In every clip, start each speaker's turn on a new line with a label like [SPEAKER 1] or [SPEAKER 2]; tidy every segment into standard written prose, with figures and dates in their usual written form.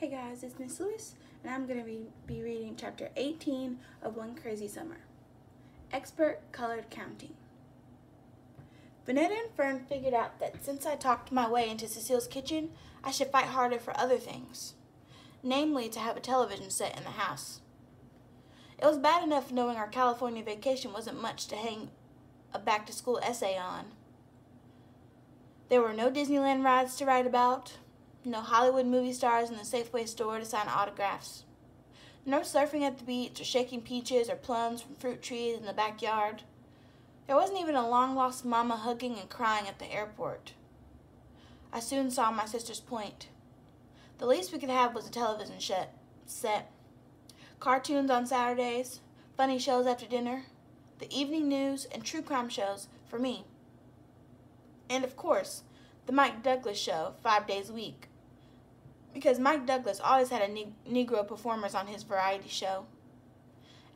[SPEAKER 1] Hey guys, it's Miss Lewis, and I'm going to be reading Chapter 18 of One Crazy Summer. Expert Colored Counting. Vanetta and Fern figured out that since I talked my way into Cecile's kitchen, I should fight harder for other things, namely to have a television set in the house. It was bad enough knowing our California vacation wasn't much to hang a back-to-school essay on. There were no Disneyland rides to write about, no Hollywood movie stars in the Safeway store to sign autographs, no surfing at the beach or shaking peaches or plums from fruit trees in the backyard. There wasn't even a long-lost mama hugging and crying at the airport. I soon saw my sister's point. The least we could have was a television set, cartoons on Saturdays, funny shows after dinner, the evening news, and true crime shows for me. And of course, the Mike Douglas show 5 days a week, because Mike Douglas always had Negro performers on his variety show.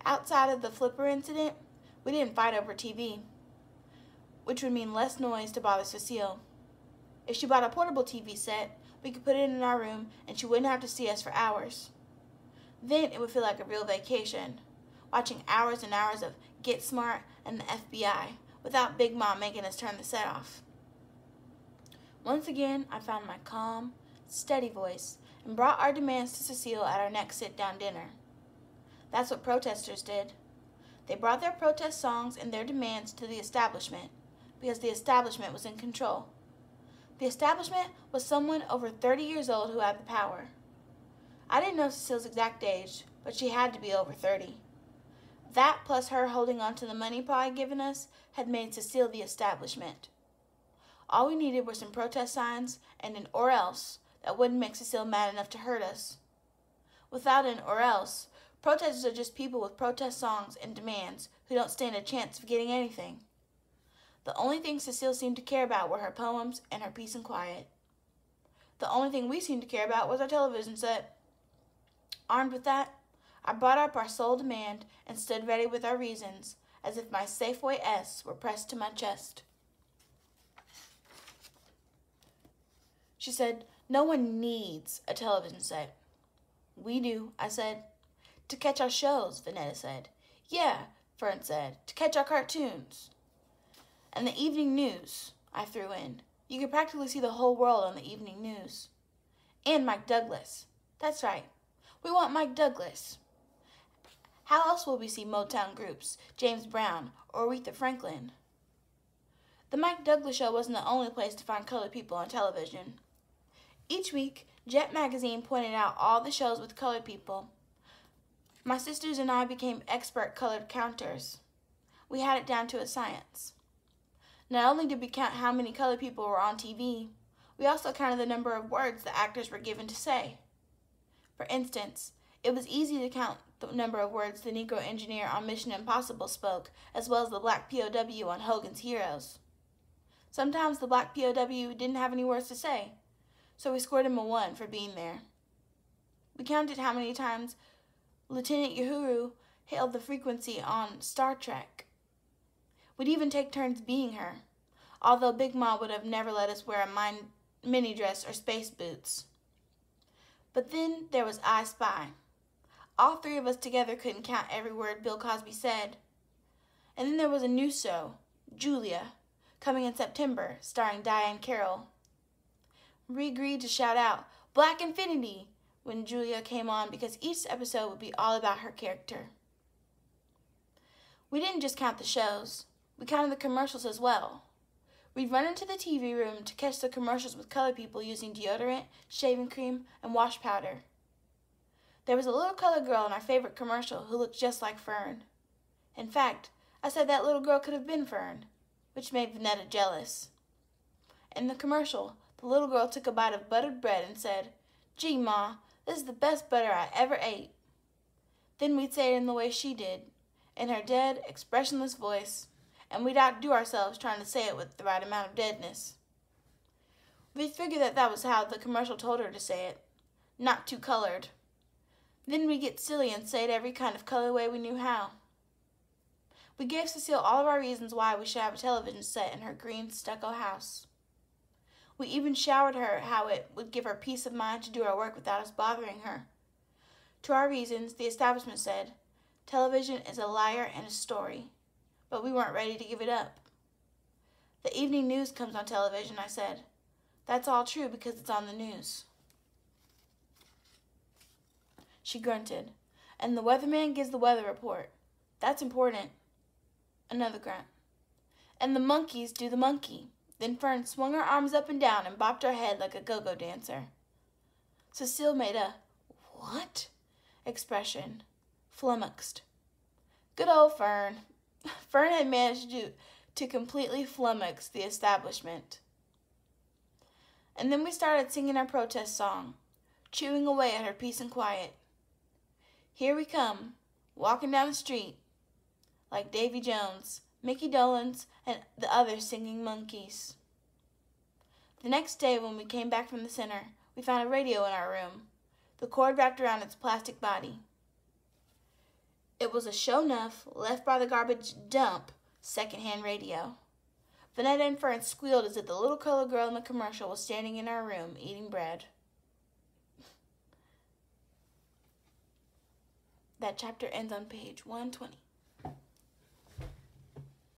[SPEAKER 1] Outside of the flipper incident, we didn't fight over TV, which would mean less noise to bother Cecile. If she bought a portable TV set, we could put it in our room and she wouldn't have to see us for hours. Then it would feel like a real vacation, watching hours and hours of Get Smart and the FBI without Big Mom making us turn the set off. Once again, I found my calm, steady voice and brought our demands to Cecile at our next sit-down dinner. That's what protesters did. They brought their protest songs and their demands to the establishment because the establishment was in control. The establishment was someone over 30 years old who had the power. I didn't know Cecile's exact age, but she had to be over 30. That, plus her holding on to the money Pa had given us, had made Cecile the establishment. All we needed were some protest signs and an or else that wouldn't make Cecile mad enough to hurt us. Without an or else, protesters are just people with protest songs and demands who don't stand a chance of getting anything. The only thing Cecile seemed to care about were her poems and her peace and quiet. The only thing we seemed to care about was our television set. Armed with that, I brought up our sole demand and stood ready with our reasons, as if my Safeway S were pressed to my chest. She said, "No one needs a television set." "We do," I said. "To catch our shows," Vanetta said. "Yeah," Fern said, "to catch our cartoons." "And the evening news," I threw in. "You could practically see the whole world on the evening news." "And Mike Douglas." "That's right. We want Mike Douglas." How else will we see Motown groups, James Brown, or Aretha Franklin? The Mike Douglas show wasn't the only place to find colored people on television. Each week, Jet Magazine pointed out all the shows with colored people. My sisters and I became expert colored counters. We had it down to a science. Not only did we count how many colored people were on TV, we also counted the number of words the actors were given to say. For instance, it was easy to count the number of words the Negro engineer on Mission Impossible spoke, as well as the black POW on Hogan's Heroes. Sometimes the black POW didn't have any words to say, so we scored him a 1 for being there. We counted how many times Lieutenant Uhuru hailed the frequency on Star Trek. We'd even take turns being her, although Big Ma would have never let us wear a mini dress or space boots. But then there was I Spy. All three of us together couldn't count every word Bill Cosby said. And then there was a new show, Julia, coming in September, starring Diane Carroll. We agreed to shout out, "Black Infinity," when Julia came on because each episode would be all about her character. We didn't just count the shows. We counted the commercials as well. We'd run into the TV room to catch the commercials with colored people using deodorant, shaving cream, and wash powder. There was a little colored girl in our favorite commercial who looked just like Fern. In fact, I said that little girl could have been Fern, which made Vanetta jealous. In the commercial, the little girl took a bite of buttered bread and said, "Gee, Ma, this is the best butter I ever ate." Then we'd say it in the way she did, in her dead, expressionless voice, and we'd outdo ourselves trying to say it with the right amount of deadness. We'd figure that was how the commercial told her to say it, not too colored. Then we'd get silly and say it every kind of colored way we knew how. We gave Cecile all of our reasons why we should have a television set in her green stucco house. We even showered her how it would give her peace of mind to do our work without us bothering her. To our reasons, the establishment said, television is a liar and a story, but we weren't ready to give it up. The evening news comes on television, I said. That's all true because it's on the news. She grunted. And the weatherman gives the weather report. That's important. Another grunt. And the monkeys do the monkey. Then Fern swung her arms up and down and bopped her head like a go-go dancer. Cecile made a what expression, flummoxed. Good old Fern. Fern had managed to completely flummox the establishment. And then we started singing our protest song, chewing away at her peace and quiet. Here we come, walking down the street, like Davy Jones, Mickey Dolenz, and the other singing monkeys. The next day when we came back from the center, we found a radio in our room, the cord wrapped around its plastic body. It was a show-nuff, left-by-the-garbage dump, second-hand radio. Vanetta and Fern squealed as if the little colored girl in the commercial was standing in our room eating bread. That chapter ends on page 120.